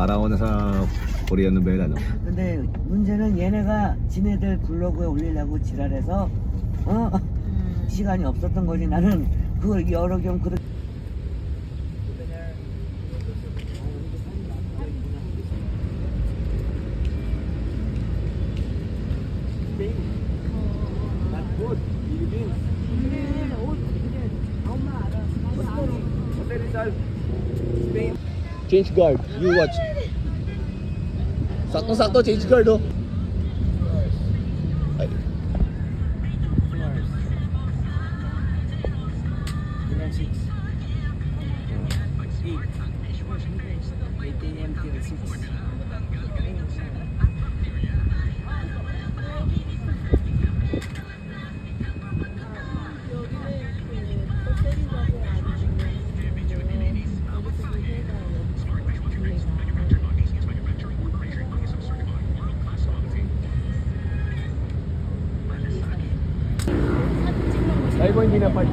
Para ako nasa Korean novela, no? 근데 문제는 얘네가 지네들 블로그에 올리려고 지랄해서 시간이 없었던 거지. 나는 그걸 여러 경우 그렇게 Change guard, you watch. Sakto-sakto, change guard, oh. Ay. Ay ko hindi na party.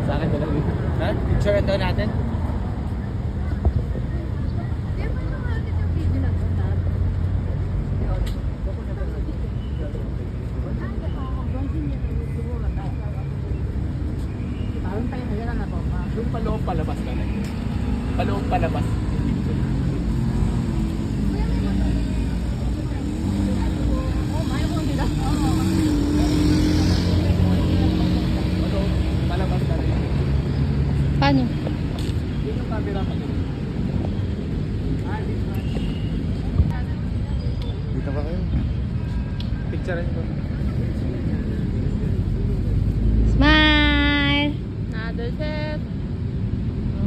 Sa akin na lang dito. Ha? Picture ito natin. Yung paloob palabas ka na. Paloob palabas. Palabas ka rin. Paano? Yun yung camera pa rin. Dito ka kayo. Picture ko. Smile! Another set.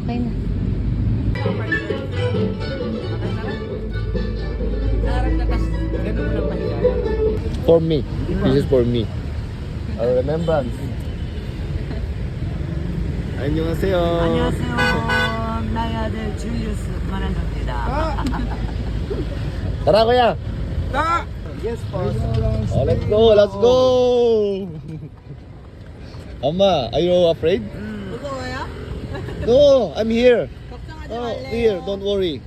Okay na. For me. This is for me. A remembrance. 안녕하세요. 안녕하세요. 나의 아들 줄리우스 만한답니다. Tara kuya. Yes, boss. Oh, let's go, let's go. Amma, are you afraid? 무서워요? No, I'm here. 걱정하지 Oh, 말래요. here, don't worry.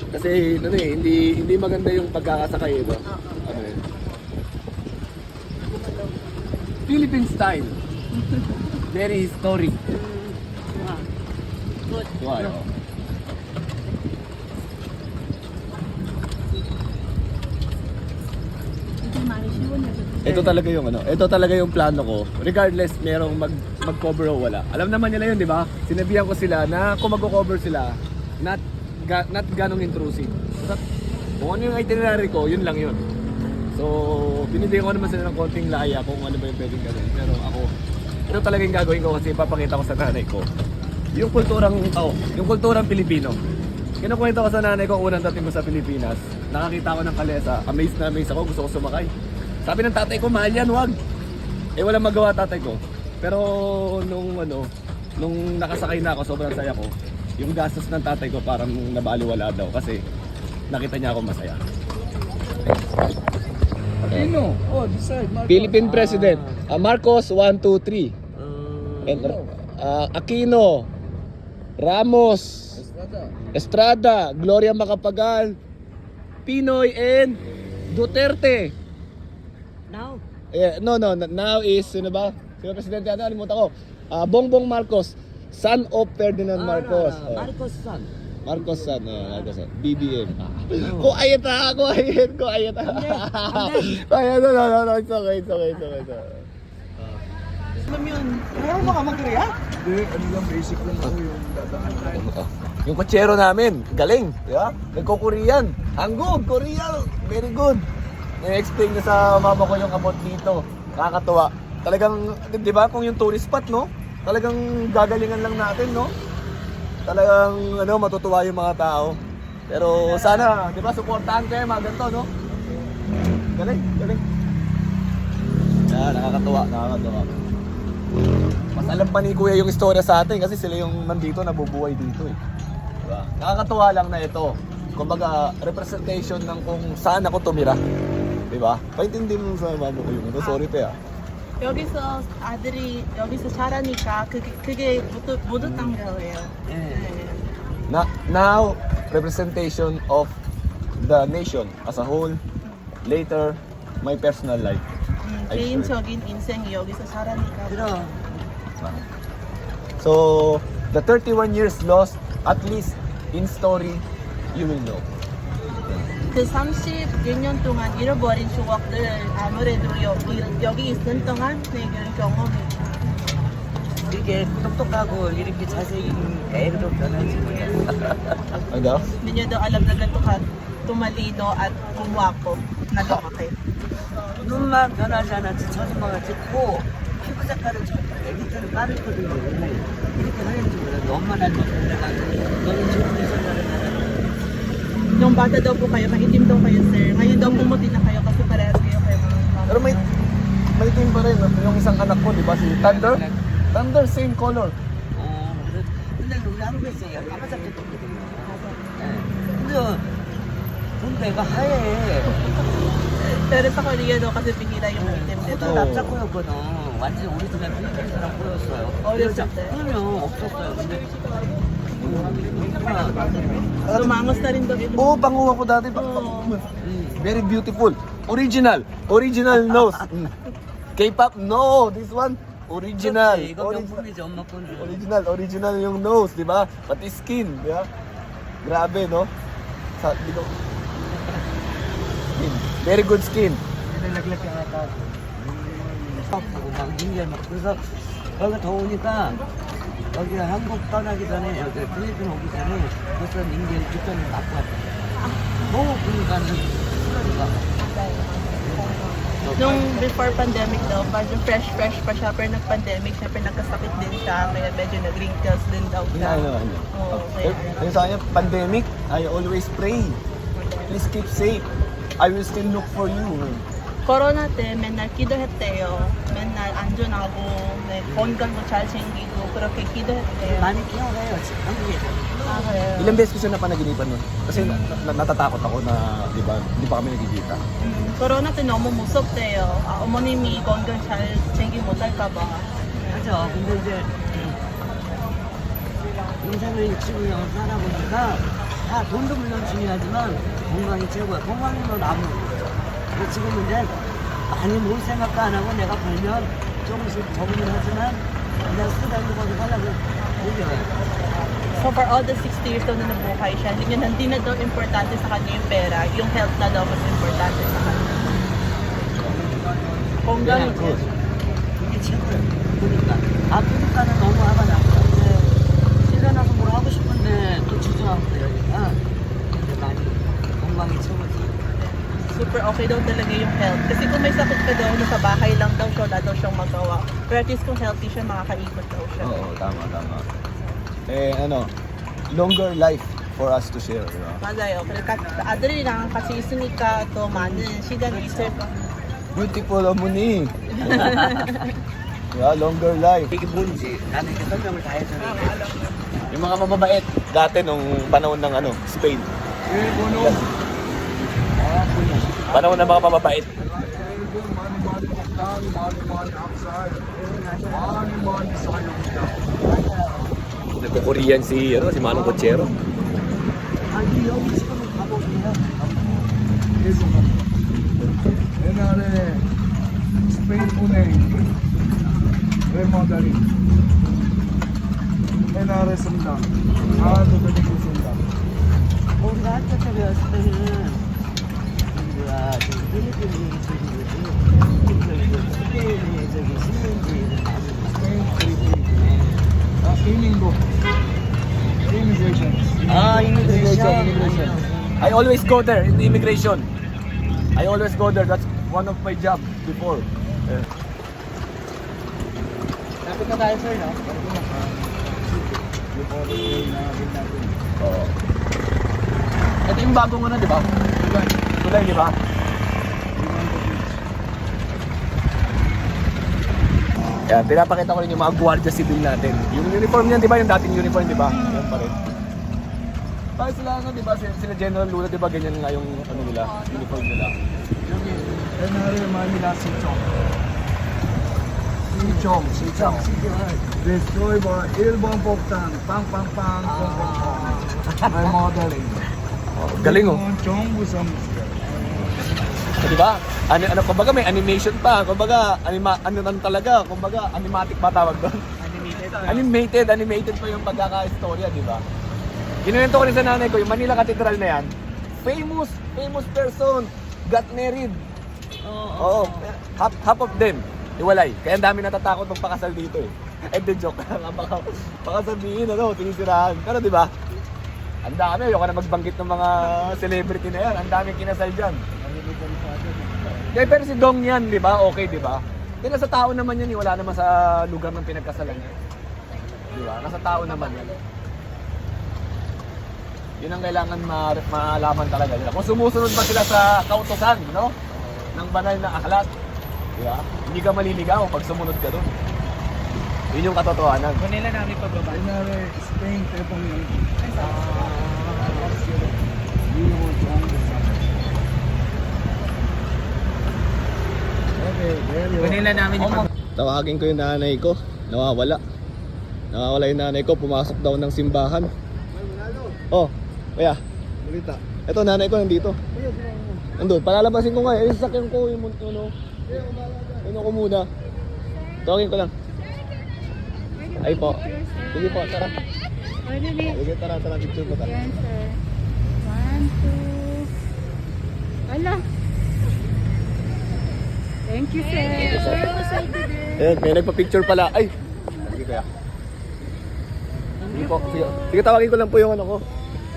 Kasi ano eh, hindi maganda yung pagkakasakay ito. Ano eh. Philippine style. Very historic. Why? Ito talaga yung ano, ito talaga yung plano ko. Regardless merong mag-cover o wala. Alam naman nila yun, di ba? Sinabihan ko sila na kung mag-cover sila, not ganong intrusive. Kung ano yung itinerary ko, yun lang yun. So, binibigyan ko naman sila ng konting laya kung ano ba yung pwedeng gawin. Pero ako, ito talaga yung gagawin ko kasi papakita ko sa nanay ko yung kulturang Pilipino. Kinukwento ko sa nanay ko unang dating ko sa Pilipinas. Nakakita ko ng kalesa, amazed na amazed ako, gusto ko sumakay. Sabi ng tatay ko, mahal yan, wag. Eh walang magawa tatay ko. Pero nung nakasakay na ako, sobrang saya ko. Yung gastos ng tatay ko parang nabaliwala daw kasi nakita niya ako masaya. Aquino. Oh, this side. Marcos. Philippine President, Marcos 1, 2, 3. And Aquino, Ramos, Estrada, Gloria Macapagal, Pinoy, and Duterte. Now, Now is, sino ba? Sino presidente ano? Alimutan ko. Bongbong Marcos, son of Ferdinand Marcos. Marcos son. Marcos son, Marcos son. BBM. Quiet. No, it's okay. Meron ba ka mag-Korea? Hindi, ano lang, basic lang ako yung dadaan. Yung kotsero namin, galing, di ba? Nagko-Korean. Hanggog, Korean. Very good. Na-explain na sa mama ko yung about dito. Nakakatuwa. Talagang, di ba, kung yung tourist spot, no? Talagang gagalingan lang natin, no? Talagang, matutuwa yung mga tao. Pero sana, di ba, supportahan kayo mga ganito, no? Galing. Nakakatuwa. Mas alam pa ni Kuya yung istorya sa atin kasi sila yung nandito, nabubuhay dito eh. Diba? Nakakatuwa lang na ito. Kumbaga, representation ng kung saan ako tumira. Diba? Paintindi mo sa mama ko yung ito. Sorry pe ah. 여기서 아들이 여기서 자라니까 그게 모두 단계예요. 예. Now, representation of the nation as a whole. Later, my personal life. I swear. 개인적인 인생이 여기서 자라니까. 그럼 So, the 31 years lost, at least in story, you will know. 그 31년 동안 잃어버린 추억들 아무래도 여기 있는 동안 내 경험이. 이게 똑똑하고 이렇게 자세히니까 애도 변하지 모르겠어. Ano? Hindi niyo daw alam na ganito ka tumalino at gumwapo na lumaki. 눈만 변하지 않았지 저주마가 짙고 피부 색깔은 애기 때는 빠르거든요. 이렇게 하는지 몰랐는데 엄마는 너는 좋은 여자라는 Nung bata daw po kayo, maitim daw kayo, sir. Ngayon daw pumuti na kayo kasi parehas kayo kayo mga mama. Pero may team pa rin. Yung isang anak ko, di ba? Si Thunder. Thunder, same color. 근데 우리 한국에서 까마잡게 됐거든요. 근데 얘가 하얘. Pero sa Korea daw kasi bihira yung maitim, di 또 ba? 납작 보였거든. 완전 우리 집에 필리핀 사람 보였어요. 어렸을 때? 그러면 없었어요. 근데 Lumangos na rin daw yun. Oo, panguha ko dati. Very beautiful. Original. Original nose. K-pop, no. This one, original. 이거 명품이지 엄마 거는. Original yung nose, di ba? Pati skin, di ba? Grabe, no? Di ko... Skin. Very good skin. nilalaglag ka ata. 막 닌겔 막 그래서 여기가 더우니까 여기 한국 떠나기 전에 여기 필리핀 오기 전에 벌써 닌겔 뒷전을 맞고 왔다. 너무 보니까는 쓰러지가. Nung before pandemic daw, medyo fresh pa siya. Pero nag-pandemic, syempre nagkasakit din siya. Kaya medyo nag-wrinkles din daw siya. Oo, kaya Yung sa kanya, pandemic, I always pray. Please keep safe. I will still look for you. 코로나 때 맨날 기도했대요. 맨날 안전하고 네, 건강도 잘 챙기고 그렇게 기도했대요. 많이 키워가요 한국에. 아 그래요? Ilang beses ko siya napanaginipan nun. Kasi natatakot ako na, di ba, hindi pa kami nagkikita. 코로나 때 너무 무섭대요. 어머님이 건강 잘 챙기 못할까 봐. 맞아. 근데 이제 인생을 60년 살아보니까 다 돈도 물론 중요하지만 건강이 최고야. 건강이면 아무. 근데 지금 이제 많이 뭘 생각도 안 하고 내가 벌면 조금씩 적응을 하지만 그냥 쓰다니고 거기 하려고 얘기해요. So for all the 60 years daw na nabuhay siya, hindi na daw importante sa kanya yung pera, yung health na daw mas importante sa kanya. 건강이지. 이게 최고예요. 보니까. 아프니까는 너무 화가 나고. 일어나서 뭘 하고 싶은데 또 주저하고 이러니까 이제 많이 건강이 최고지. Super okay daw talaga yung health. Kasi kung may sakit ka daw, nasa bahay lang daw siya, wala daw siyang magawa. Pero at least kung healthy siya, makakaikot daw siya. Oo, tama. Eh, longer life for us to share, di ba? 맞아요. 그러니까 아들이랑 같이 있으니까 더 많은 시간이 있을 거예요. Beautiful 어머니. Yeah, longer life. 이게 뭔지 나는 이렇게 설명을 다 해서 Yung mga mababait dati nung panahon ng Spain. 일본은 Panahon ng mga mababait. 많이 먹다, 많이 outside. 많이 사용이다. Nagko-Korean si Manong Cochero. 아니 여기 지금 가보세요. 그래서 옛날에 스페인 은행 레모델링 해나랬습니다. 아주 그립습니다. 우리가 학교 때 배웠을 때는 우리가 필리핀이 저기 스페인이 저기 식민지를 스페인 필리핀 이민국 immigration. 이미그레이션. I always go there in the immigration. I always go there. That's one of my job before. Yeah. Lapit na tayo sir, no? Oo. Ito yung bagong di ba? Tulay, di ba? Yan, pinapakita ko rin yung mga Guardia Civil natin. Yung uniform niyan, di ba? Yung dating uniform, di ba? Yan pa rin. Bakit sila, di ba? Sila General Lula, di ba? Ganyan nga yung nila, uniform nila. 여기 옛날에 많이 났었죠. 시청. Destroy bar 일본 폭탄 빵빵빵 my modeling. Galing oh. 정부 선수. Di ba? Ano, kumbaga may animation pa. Kumbaga, ano talaga. Kumbaga, animatic ba tawag doon? Animated pa yung pagkaka-istorya, di ba? Kinuwento ko rin sa nanay ko, yung Manila Cathedral na yan, famous person got married. Oo. Half of them, iwalay. Kaya ang dami natatakot magpakasal dito eh. And the joke lang, baka sabihin, sinisirahan. Pero di ba? Ang dami, ayoko na magbanggit ng mga celebrity na yan. Ang dami kinasal dyan. Pero si Dong yan, di ba? Okay, di ba? Kaya nasa tao naman yan, wala naman sa lugar ng pinagkasalan niya. Di ba? Nasa tao naman yan. Yun ang kailangan maalaman talaga nila. Kung sumusunod ba sila sa kautosan, no? Ng banal na aklat. Di ba? Hindi ka maliligaw pag sumunod ka doon. Yun yung katotohanan. Manila namin pababa. Manila, Spain, Tepong Manila namin yung pababa. Tawagin ko yung nanay ko. Nawawala yung nanay ko. Pumasok daw ng simbahan. Oh, kaya. Ito nanay ko nandito. Nandun, palalabasin ko nga. Sasakyan ko yung ko muna. Tawagin ko lang. Ay po. Sige po, tara. Sige, tara, picture ko tara. Yan, sir. 1, 2. Wala. Thank you, sir. Ayan, may nagpa-picture pala. Ay! Sige kaya. Sige po. Sige, tawagin ko lang po yung ano ko.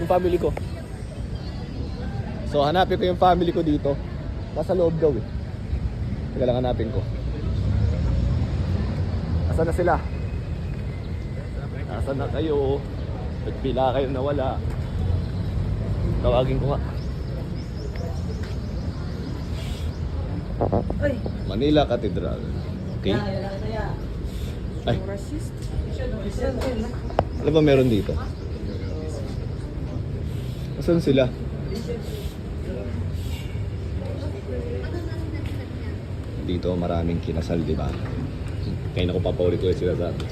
Yung family ko. So, hanapin ko yung family ko dito. Nasa loob daw eh. Sige lang hanapin ko. Nasaan na sila? Nasaan na kayo? Ba't pila kayo nawala? Tawagin ko nga. Manila Cathedral. Okay? Ay. Ano ba meron dito? Nasaan sila? Dito maraming kinasal, di ba? Kaya na ko papaulit-ulit sila sa atin.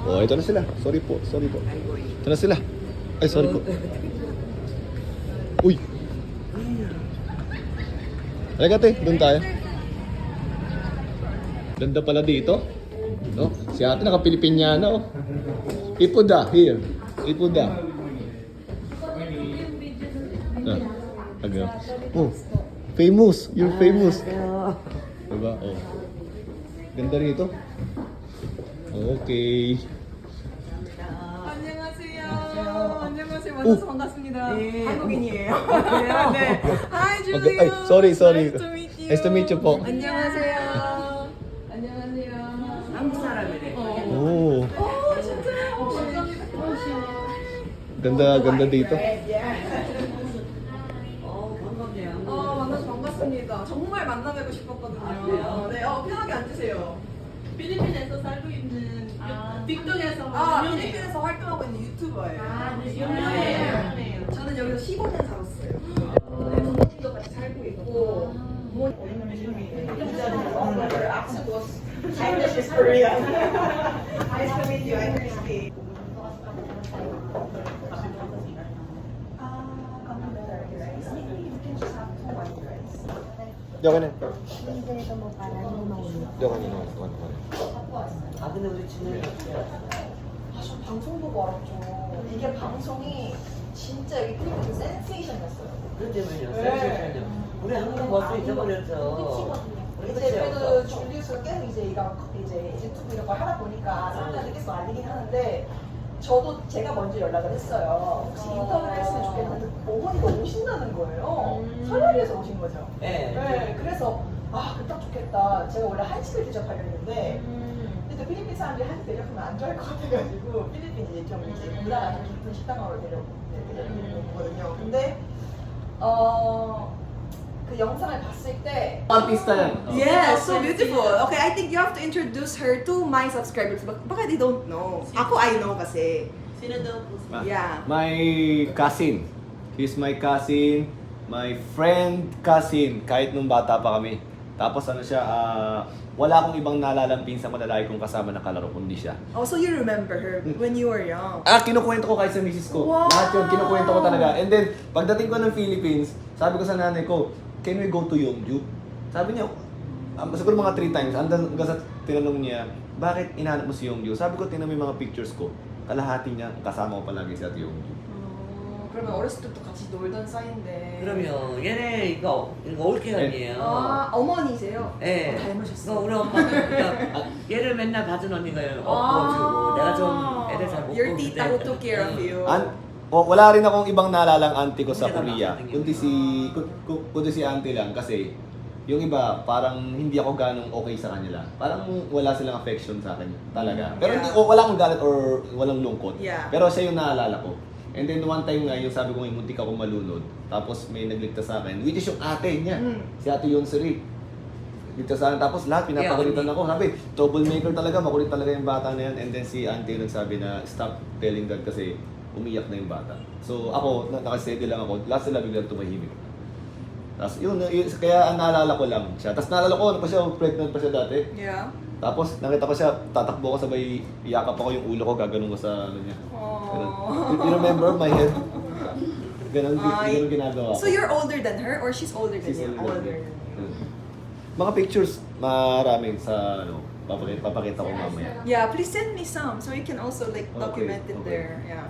Oh, ito na sila. Sorry po. Ito na sila. Ay, sorry po. Uy! Halika te, doon tayo. Ganda pala dito. No? Si ate naka-Pilipinyana oh. Ipuda, here. Ipuda. Oh, famous. You're famous. Diba? Oh. Ganda rito. Okay. 안녕하세요. 만나서 반갑습니다. 한국인이에요. 네. Hi, Okay. Julia. Ay, sorry. Nice to meet you. Nice to meet you po. 안녕하세요. 안녕하세요. 한국 사람이래. Oh, 진짜요? 감사합니다. ganda dito. 만나서 반갑습니다. 정말 만나뵙고 싶었거든요. 네, 편하게 앉으세요. 필리핀에서 살고 있는 틱톡에서 필리핀에서 활동하고 있는 유튜버예요. 유명해요. 저는 여기서 15년 살았어요. 네, 부모님도 같이 살고 있고 English is Korean. Nice to meet you. I'm Christy. Diyan na. 아 근데 우리 진짜 저 방송 보고 알았죠. 이게 방송이 진짜 여기 필리핀 센세이션이었어요. 그때문요. 센세이션이요. 우리 한국 벌써 잊어버렸죠. 이제 그래도 줄리우스가 계속 이제 이제 유튜브 이런 걸 하다 보니까 사람들한테 계속 알리긴 하는데 저도 제가 먼저 연락을 했어요. 혹시 인터뷰를 했으면 좋겠는데 어머니가 오신다는 거예요. 설날에서 오신 거죠. 네. 그래서 딱 좋겠다. 제가 원래 한식을 대접하려 했는데 근데 또 필리핀 사람들이 한식 대접하면 안 좋아할 것 같아가지고 필리핀 이제 좀 이제 문화가 좀 깊은 식당으로 데려오는 거거든요. 근데 그 영상을 봤을 때 Artista yan. Yeah, so beautiful. Okay, I think you have to introduce her to my subscribers. Baka they don't know. Ako, I know kasi. Sino daw po? Yeah. My cousin. He's my cousin. my friend, cousin, kahit nung bata pa kami. Tapos ano siya, wala akong ibang nalalamping sa malalaki kong kasama na kalaro kundi siya. Oh, so you remember her when you were young? Kinukwento ko kahit sa misis ko. Wow! Lahat yun, kinukwento ko talaga. And then, pagdating ko ng Philippines, sabi ko sa nanay ko, can we go to Yeongju? Sabi niya, siguro mga 3 times, hanggang sa tinanong niya, bakit inahanap mo si Yeongju? Sabi ko, tingnan mo yung mga pictures ko. Kalahati niya, kasama ko palagi si Ate Yeongju. 그러면 어렸을 때부터 같이 놀던 사이인데. 그럼요. 얘네 이거 올케언이에요. 아, 어머니세요? 예. 닮으셨어요. 우리 엄마가 그러니까 얘를 맨날 봐준 언니가 업어주고 내가 좀 애들 잘 못 Your 보는데. tita who took care of you. Wala rin akong ibang naalalang auntie ko sa Korea, kundi si auntie lang kasi yung iba parang hindi ako ganong okay sa kanila. Parang wala silang affection sa akin talaga. Pero hindi wala akong galit or walang lungkot. Yeah. Pero siya yung naalala ko. And then one time nga, yung sabi ko may muntik ako malunod. Tapos may nagligtas sa akin, which is yung ate niya. Si Ate Yonseri. Ligtas sa akin. Tapos lahat pinapakulitan ako. Sabi, troublemaker talaga, makulit talaga yung bata na yan. And then si auntie yung nagsabi na stop telling that kasi umiyak na yung bata. So ako, nakasteady lang ako. Lahat sila biglang tumahimik. Tapos yun, kaya ang naalala ko lang siya. Tapos naalala ko, ano pa siya, pregnant pa siya dati. Yeah. Tapos nakita ko siya, tatakbo ko sabay, yakap ako yung ulo ko, gaganon ko sa ano niya. Ganun. You remember my head? Ganun ginagawa ko. So you're older than her or she's older than She's you? older than me. Mga pictures, marami sa ano, papakita ko mamaya. Yeah, please send me some so you can also like Okay, document it okay. there. Yeah.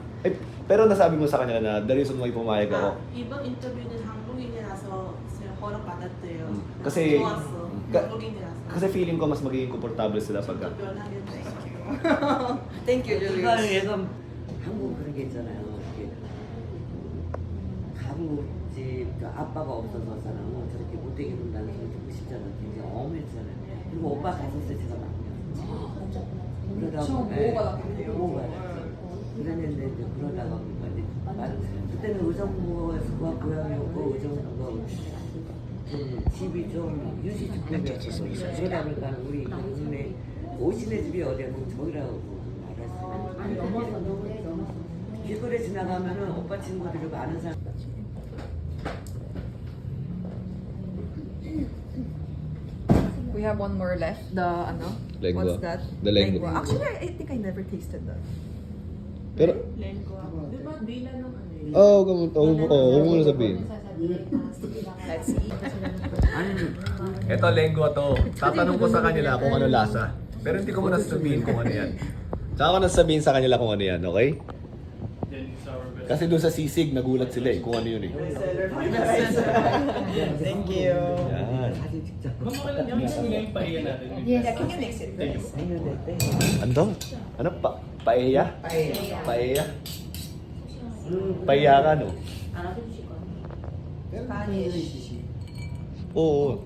Pero nasabi mo sa kanya na the reason why pumayag ako. 이번 인터뷰는 한국인이라서 허락받았대요. kasi- 좋았어. 한국인이라서. Kasi feeling ko mas magiging komportable sila pagka. Thank you, 그러니까 Julius. 얘가 한국 그런 게 있잖아요. 이렇게 가구집 아빠가 없어서 사람은 저렇게 못되게 논다는 소리 듣고 싶잖아. 굉장히 어머니잖아요. 그리고 오빠 갔을 때 제가 막내였어요. 그러다가 뭐가 났겠네요. 뭐가 났어. 그랬는데 이제 그러다가 이제 그때는 의정부가 고향이었고 의정부가 좀 집이 좀 유지주택이었어요. 그러다 보니까 우리 동네 오신의 집이 어디야? 저기라고 알았어요. 길거리에 지나가면은 오빠 친구들이 많은 사람. We have one more left. The ano? Lengua. What's that? The lengua. Actually, I think I never tasted that. Pero, Lengua. Di ba dila nung ano yun? huwag mo na sabihin. Let's see. Ito, lengua to. Tatanong ko sa kanila kung ano lasa. Pero hindi ko muna sasabihin kung ano yan. Tsaka ko nasasabihin sa kanila kung ano yan, okay? Kasi doon sa sisig, nagulat sila eh, kung ano yun eh. Thank you. Yan. Yeah, can you mix it? Please? Ano? Ano? Paella? Paella? Paella ka, no? Spanish. Oo.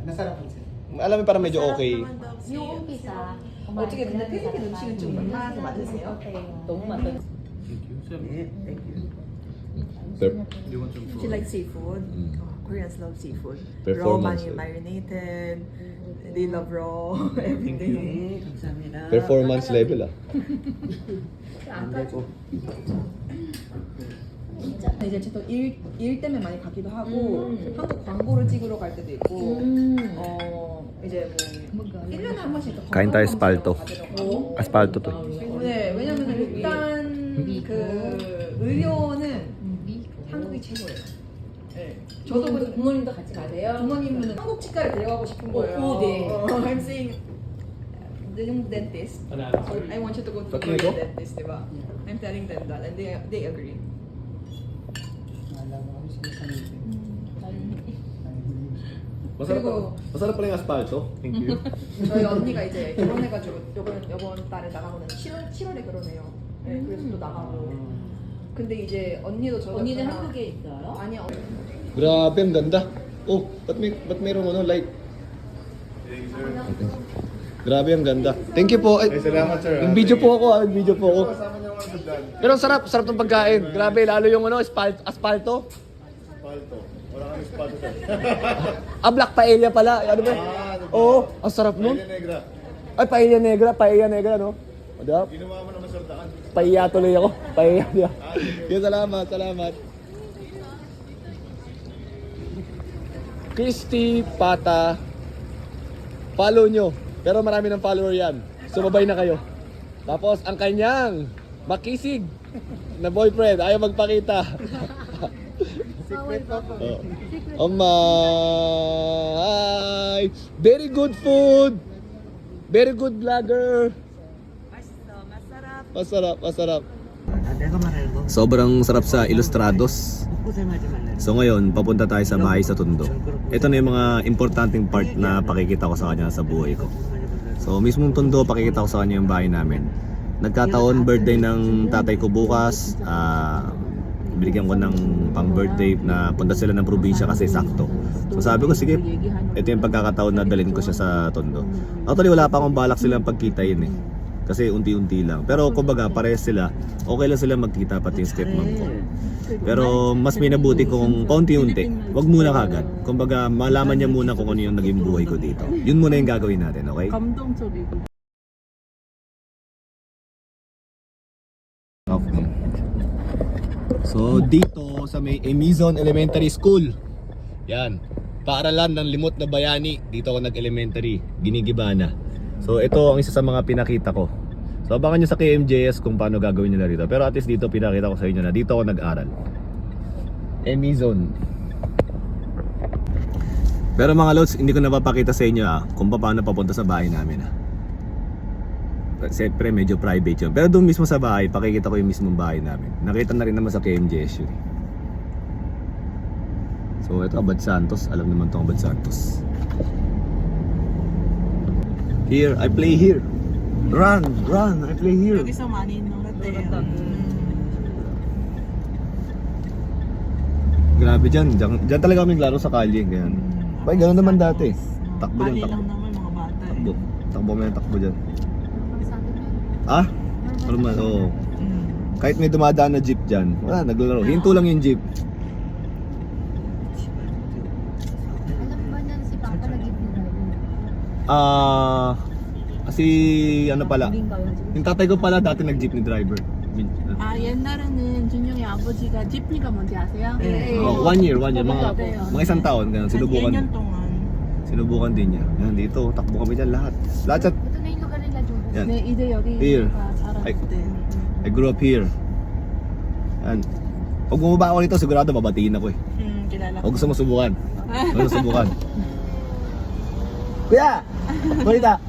Nasarap po siya. Alam mo, parang medyo okay. yung umpisa, 어떻게 근데 필리핀 음식은 좀 만만하게 맞으세요? 너무 맛있어. 네, thank you. She likes seafood. Koreans love seafood. Performance. Raw marinated. They love raw everything. 네, 감사합니다. Performance level ah. 안 되고. 이제 저도 일 때문에 많이 가기도 하고 한국 광고를 찍으러 갈 때도 있고 이제 뭐 1년에 한 번씩 또 Kain tayo 건강 espalto. 검진을 받으러 가고. Aspalto to. 네, 왜냐면 일단 그 의료는 한국이 최고예요. 네. 저도 부모님도 같이 가세요? 부모님은 한국 치과를 데려가고 싶은 거예요. 네. I'm saying the yung dentist. I want you to go to the Ba't may go? Korean dentist, di ba? I'm telling them that and they agree. Naalala ko siya sa meeting. Masarap pala yung aspalto. Thank you. 저희 언니가 이제 결혼해가지고 이번 달에 나가고는 7월에 결혼해요. 네, 그래서 또 나가고. 근데 이제 언니도 저도 언니는 한국에 있어요? 아니요. Grabe, ang ganda. Oh, ba't mayroong ano, light? Grabe, ang ganda. Thank you po. Ay, Salamat sir. Nag-video po ako, nag-video po ako. Pero sarap ng pagkain. Grabe, lalo yung ano, aspalto. Spalto. Wala kami spalto sir. Black paella pala. Ano ba? Oo, ang sarap nun. Negra. Ay, paella negra, no? O, diba? Ginawa mo naman sir daan. Paella tuloy ako. Paella, diba? Yun, salamat. Christy Pata. Follow nyo. Pero marami ng follower yan. Sumabay na kayo. Tapos ang kanyang makisig na boyfriend ayaw magpakita. Secret to. Oh my! Very good food! Very good vlogger! Masarap, masarap. 내가 말하는 거. Sobrang sarap sa Ilustrados. 고생하지 말래. So ngayon, papunta tayo sa bahay sa Tondo. Ito na yung mga importanteng part na pakikita ko sa kanya sa buhay ko. So mismong Tondo, pakikita ko sa kanya yung bahay namin. Nagkataon, birthday ng tatay ko bukas. Binigyan ko ng pang birthday na punta sila ng probinsya kasi sakto. So sabi ko, sige, ito yung pagkakataon na dalhin ko siya sa Tondo. Actually, wala pa akong balak silang pagkitain eh. Kasi unti-unti lang. Pero kumbaga, parehas sila. Okay lang sila magkita pati yung stepmom ko. Pero mas minabuti kung paunti-unti. Wag muna kagad. Kumbaga, malaman niya muna kung ano yung naging buhay ko dito. Yun muna yung gagawin natin, okay? 감동적이고. Okay. So dito sa may Emizon Elementary School. Yan. Paaralan ng limot na bayani. Dito ako nag-elementary. Ginigibana. So ito ang isa sa mga pinakita ko. So abangan nyo sa KMJS kung paano gagawin nila dito. Pero at least dito pinakita ko sa inyo na dito ako nag-aral. Emizon. Pero mga lods, hindi ko napapakita sa inyo kung paano papunta sa bahay namin Siyempre medyo private yun. Pero doon mismo sa bahay, pakikita ko yung mismong bahay namin. Nakita na rin naman sa KMJS yun. So ito Abad Santos. Alam naman itong Abad Santos. Here, I play here. Run, run, I play here. 여기서 많이 놀았대요. Grabe dyan. Dyan talaga kami naglaro sa kalye. Ganyan. Bay, gano'n naman dati. Takbo dyan, Mali takbo. lang naman mga bata eh. Takbo. Takbo kami ng takbo dyan. Ah? Normal, oo. Kahit may dumadaan na jeep dyan, wala, naglalaro. Hinto lang yung jeep. Alam ba niyan si Papa nag-give ni driver? Kasi ano pala, yung tatay ko pala dati nag-jeepney driver. 아 옛날에는 준영이 아버지가 지프니가 뭔지 아세요? Oh, 1 year, mga isang taon, ganun, 한 sinubukan. 1년 동안. Sinubukan din niya. Yan, dito, takbo kami dyan lahat. Lahat yan. Ito na yung lugar nila, Jubo. Yan. 네 이제 여기 Here. 자랐을 때. I grew up here. Yan. Pag bumaba ako dito, sigurado babatiin ako eh. kilala ko. Huwag gusto mo subukan. Huwag gusto subukan. Kuya! Balita!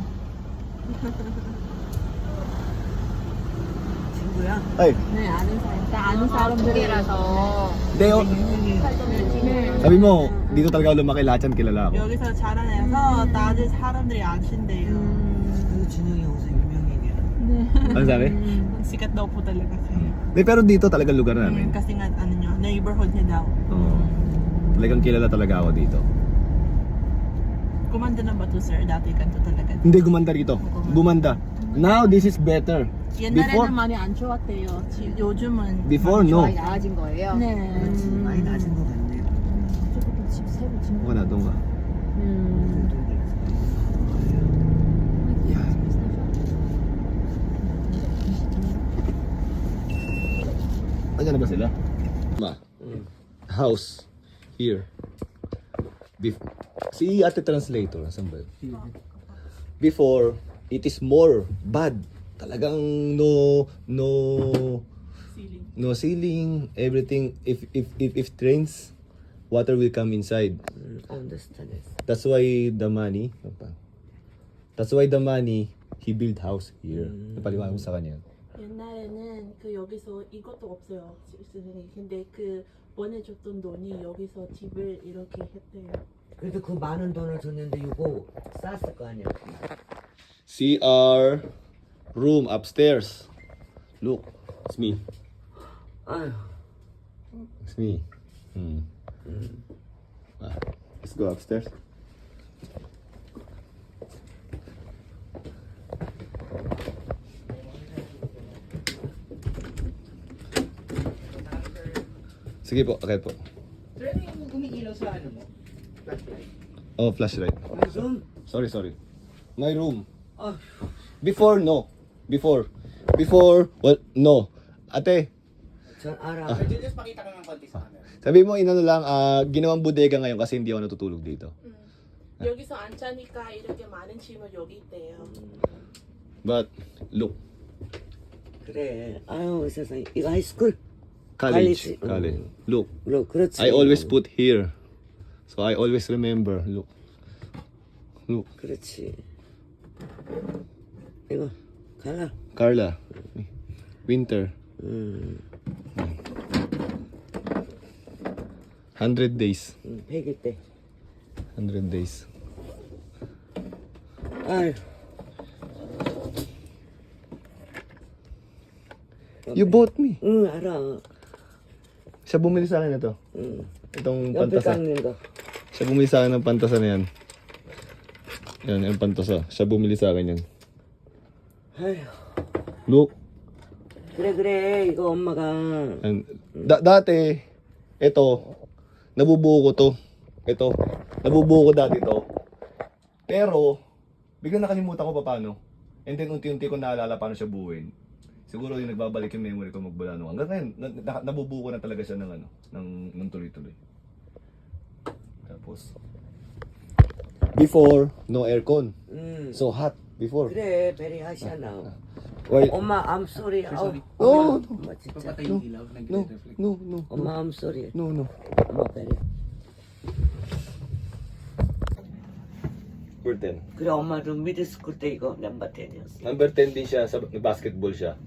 친구야? Ay, 네 아는 사람. 다 아는 사람들이라서. hindi oh. Sabi mo, dito talaga ako lumaki, lahat yan kilala ako. 여기서 자라나서 다들 사람들이 아신대요. 그 진영이 여기서 유명이냐? Ano sabi? sikat daw po talaga kayo. Hindi, pero dito talaga lugar namin. Kasi nga ano nyo, neighborhood niya daw. Oo. Talagang kilala talaga ako dito. Kumanda na ba to sir? Dati kanto talaga. Hindi gumanda rito. Bumanda. Now this is better. Before, 옛날에는 많이 안 좋았대요. 요즘은 before no. 나아진 거예요? 네. 많이 낮은 것 같네. 집 새로 짓는 Mukha na doon ka. Yan. Andiyan na ba sila? Ma. House. Here. Si ate translator. Saan ba yun? Before, it is more bad. Talagang no ceiling, everything. If it rains, water will come inside. Understand it. That's why the money he built house here. Napaliwanag ko sa kanya. 옛날에는 그 여기서 이것도 없어요. 근데 그 보내줬던 돈이 여기서 집을 이렇게 했대요. 그래도 그 많은 돈을 줬는데 이거 쌌을 거 아니야? CR room upstairs. Look, it's me. 아휴. It's me. Let's go upstairs. Sige po, akit po. Pwede yung gumigilaw sa ano mo? Flashlight. Oh, flashlight. Zoom. Sorry. My room. Ah, Before, no. Before, well, no. Ate, Sa araw. Just pakita ka ng konti sa camera. Sabi mo, inano lang, ginawang bodega ngayon kasi hindi ako natutulog dito. 여기서 안 자니까 이렇게 많은 짐을 여기 있대요. But, look, 그래. 아유 세상에. 이거 하이스쿨? college. College. College. Look, 그럼 그렇지. I always put here. So I always remember. Look. Look. 그렇지. 이거 가라. Carla. Winter. 100 days. 100일 때. 100 days. 아유. You bought me. 응 알아. Siya bumili sa akin ito. 응. Itong 옆에 pantasa. 깎는 거. Siya bumili sa akin ng pantasa na yan. Yan, yung pantasa. Siya bumili sa akin yan. 아유. Look. 그래 이거 엄마가. And, dati, ito, nabubuo ko to. Ito, nabubuo ko dati to. Pero, biglang nakalimutan ko pa paano. And then, unti-unti ko naalala paano siya buuin. Siguro yung nagbabalik yung memory ko magbula nung. Hanggang ngayon, nabubuo ko na talaga siya ng ano, ng tuloy-tuloy. Tapos, before, no aircon. So hot, before. 그래 very hot이야 now. Why? 엄마 I'm sorry. 아우. No, 엄마 진짜. Papatay yung ilaw. no, Nag-reflect. no, no, 엄마 I'm sorry. no, no. 엄마 very. Number 10. 그래 엄마도 미드스쿨 때 이거 넘버 10이었어. Number 10 din siya, sa basketball siya.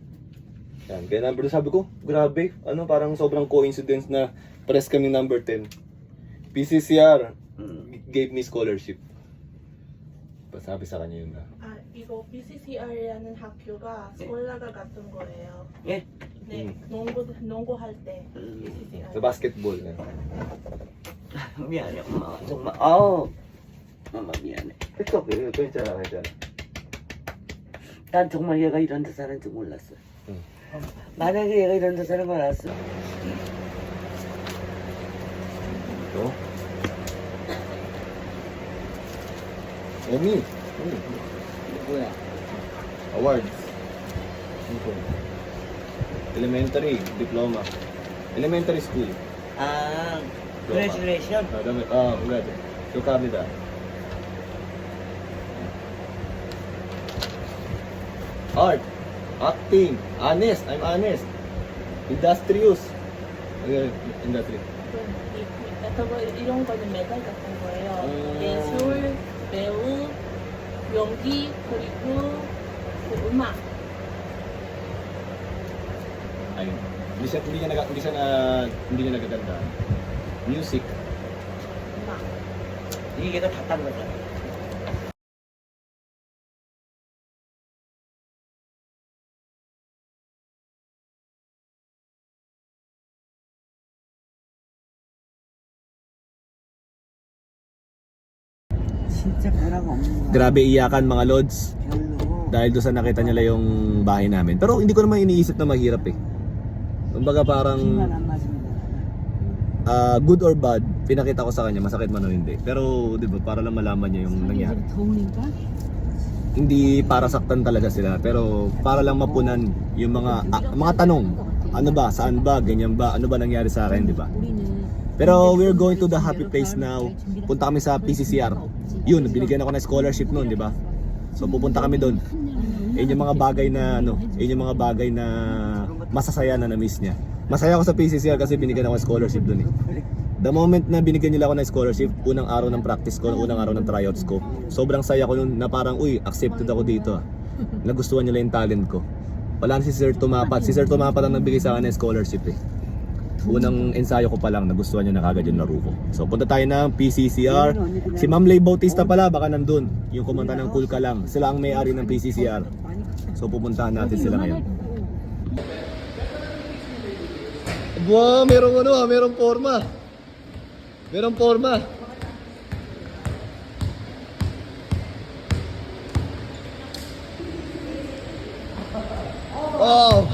Yan, kaya number 2 sabi ko, grabe, ano parang sobrang coincidence na pares kami number 10. PCCR gave me scholarship. Sabi sa kanya yun na. 아, 이거 BCCR이라는 학교가 스콜라가 같은 거예요. 예? 네, 농구할 때 BCCR. Sa basketball na. 미안해 엄마 정말 아우 엄마 미안해. It's okay, 괜찮아, 괜찮아. 난 정말 얘가 이런 데 사는 줄 몰랐어. 응. 만약에 얘가 이런 데 사는 걸 알았어. No? Emi. 뭐야? Awards. Elementary, diploma. Elementary school. 아 그레주레이션? 그래. 축하합니다. Art, acting, honest, I'm honest. Industrious. Industry. 이런 거는 메달 같은 거예요. 예술, 배우, 연기, 그리고 그 음악. Ayun. Hindi niya nagaganda. Music. 음악. 이게 다 딴 거잖아. 진짜 변화가 없는 거야. Grabe iyakan mga lods. 별로. Dahil doon sa nakita nila yung bahay namin. Pero hindi ko naman iniisip na mahirap eh. Kumbaga parang 비만 안 맞으면 되잖아. good or bad, pinakita ko sa kanya, masakit man o hindi. Pero, di ba, para lang malaman niya yung nangyari. Hindi para saktan talaga sila, pero para lang mapunan yung mga tanong. Ano ba? Saan ba? Ganyan ba? Ano ba nangyari sa akin, di ba? Pero we're going to the happy place now. Punta kami sa PCCR. Yun, binigyan ako ng scholarship noon, di ba? So pupunta kami doon. Yun yung mga bagay na yun yung mga bagay na masasaya na na-miss niya. Masaya ako sa PCCR kasi binigyan ako ng scholarship doon eh. The moment na binigyan nila ako ng scholarship, unang araw ng practice ko, unang araw ng tryouts ko, sobrang saya ko noon na parang, uy, accepted ako dito. Nagustuhan nila yung talent ko. Wala na si Sir Tumapat. Si Sir Tumapat ang nagbigay sa akin ng scholarship eh. Unang ensayo ko pa lang, nagustuhan niya na kagad yung laro ko. So punta tayo ng PCCR. Si Ma'am Lay Bautista pala, baka nandun. Yung kumanta ng Cool Ka Lang. Sila ang may-ari ng PCCR. So pupuntahan natin sila ngayon. Wow, merong forma. Merong forma. Oh,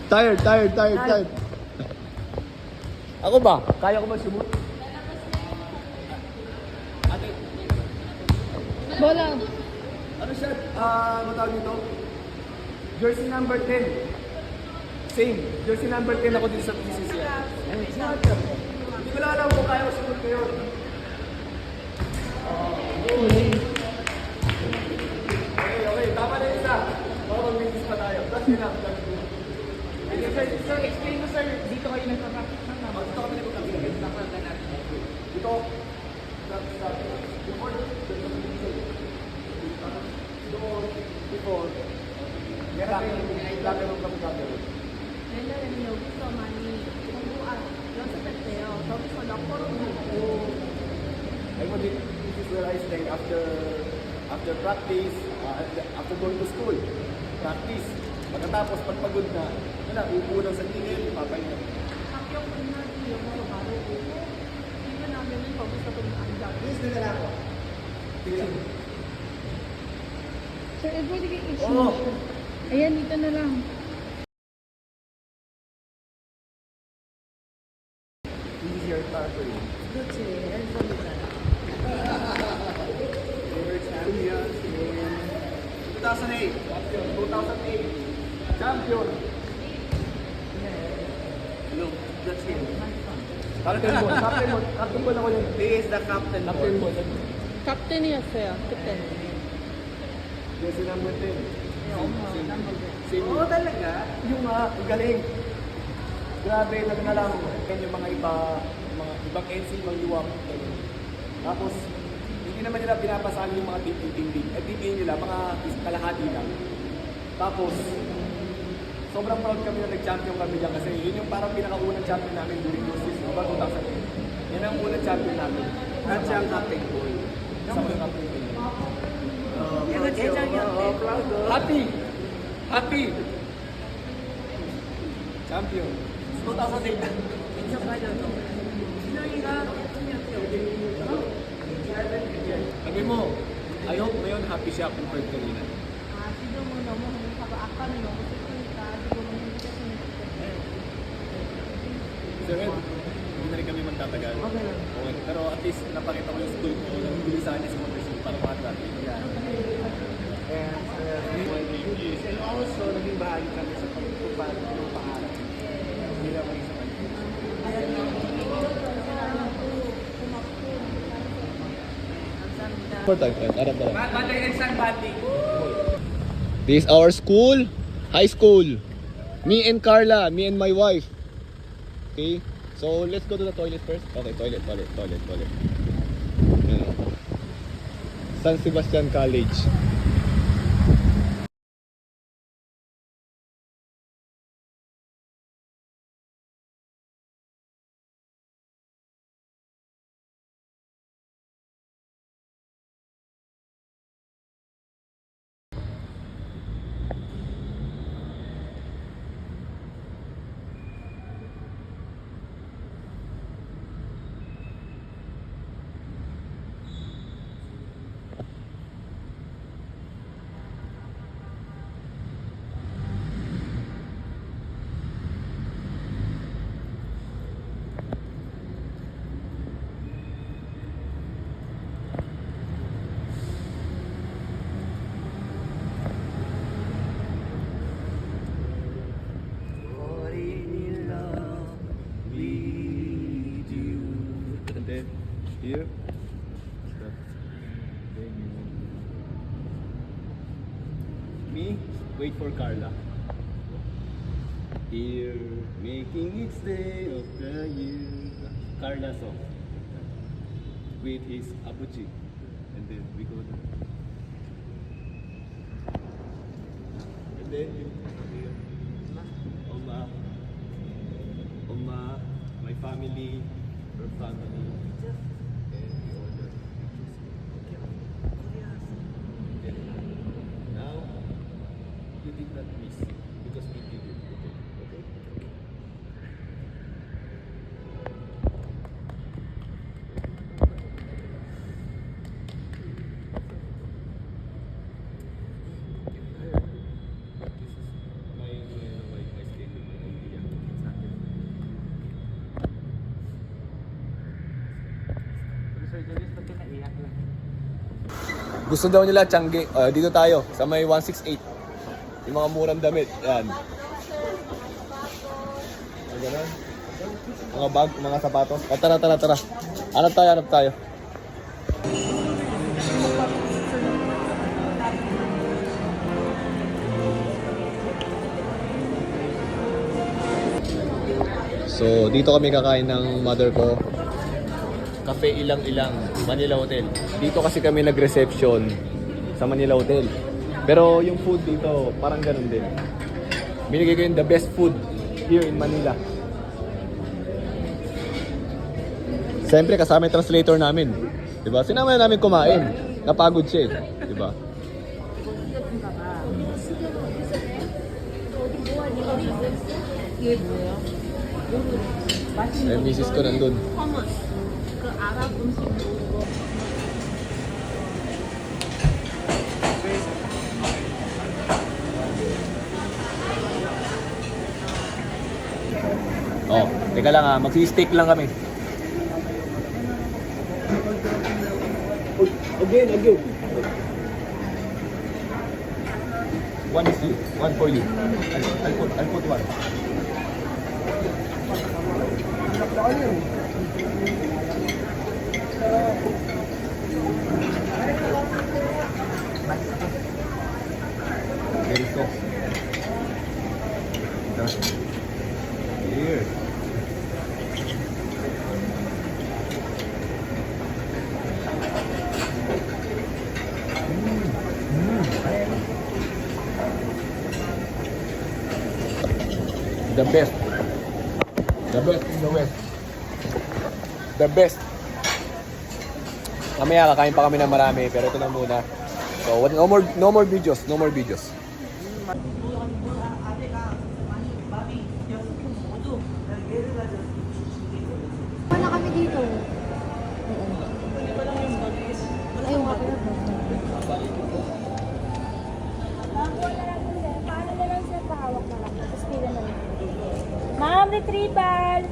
tired. Ako ba? Kaya ko ba sumut? Bola. Ano siya? Ano tawag nito? Jersey number 10. Same. Jersey number 10 ako din sa PCC. Hindi ko lang alam kung kaya ko sumunod kayo. Okay. Tama na yun, isa. Baka mag-mix pa tayo. That's enough. Sir, explain mo sir, dito kayo nagpa-practice ng naman. Dito kami nagpapagigit. Dito. Before. Meron yung lagi ng kami. 옛날에는 여기서 많이 연습했대요. 저기서 럭커로 하고. I would this is where I stay after practice, after going to school. Practice. Pagkatapos, pag pagod na, wala, upo lang sa gilid, papahinga. 학교 끝나고 여기서 바로 오고 퇴근하면은 거기서 그냥 앉아요. Sir, pwede kayo Oo. i-change. Ayan, dito na lang. Easier start for you. 그렇지. 앤서니잖아. They were champions in 2008. 2008. Champion. Look, that's him. Captain mo. Captain mo na ko yun. He is the captain. Captain mo. captain이었어요 그때는. Jersey number 10. Same. Oo, talaga. Yung ang galing. Grabe, na lang. Yan yung mga ibang NC, mga luwak. Tapos, hindi naman nila pinapasali yung mga team. Team nila, mga kalahati lang. Tapos, sobrang proud kami na nag-champion kami dyan kasi yun yung parang pinakaunang champion namin during those seasons. Diba, 2008. Yan ang unang champion namin. At siya ang captain ko. Sa mga captain ko. Happy! Happy! Champion. 2008. Sabi mo, I hope ngayon happy siya compared kanina. 지금은 너무 행복하고 아까는 너무 슬프니까 지금은 행복했으면 좋겠어요. Sir Ed, hindi na rin kami magtatagal. Okay. Pero at least napakita ko yung school ko na bilisan niya sa competition para makatraffic. And also, naging bahagi kami sa pagtupad ng pangarap. Hindi lang maging sa kanila. This is our school, high school. Me and Carla, me and my wife. Okay, so let's go to the toilet first. Okay, toilet. San Sebastian College. Here. Me, wait for Carla. Here, making its day of the year. Carla song. With his abuchi. And then we go there. And then you here. Oma, my family, her family. And we order. Okay. Now, you did not miss because we did it. Okay? But this is my schedule, my idea. Gusto daw nila Changi. Dito tayo sa may 168. Yung mga murang damit. Yan. May ganun. Mga bag, mga sapatos. O, tara. Hanap tayo. So, dito kami kakain ng mother ko. Cafe Ilang-Ilang, Manila Hotel. Dito kasi kami nag-reception sa Manila Hotel. Pero yung food dito, parang ganun din. Binigay ko yung the best food here in Manila. Siyempre, kasama yung translator namin. Diba? Sinama na namin kumain. Napagod siya eh. Diba? Yung misis ko nandun. Oh, teka lang magsi-steak lang kami. Again. One is you, one for you. I'll put one. There you go. Here. The best. The best in the West. The best. Mamaya kakain pa kami ng marami pero ito na muna. So no more videos. Wala kami dito. Ayun ka pala. Paano na lang siya pahawak na lang? Tapos pila na lang. Ma'am, retrieval!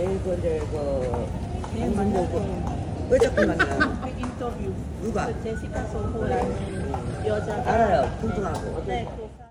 내일 건데 안 만나고 왜 자꾸 만나? 인터뷰. 누가? 제시카 소호라는 여자가 알아요. 뚱뚱하고. 네, 그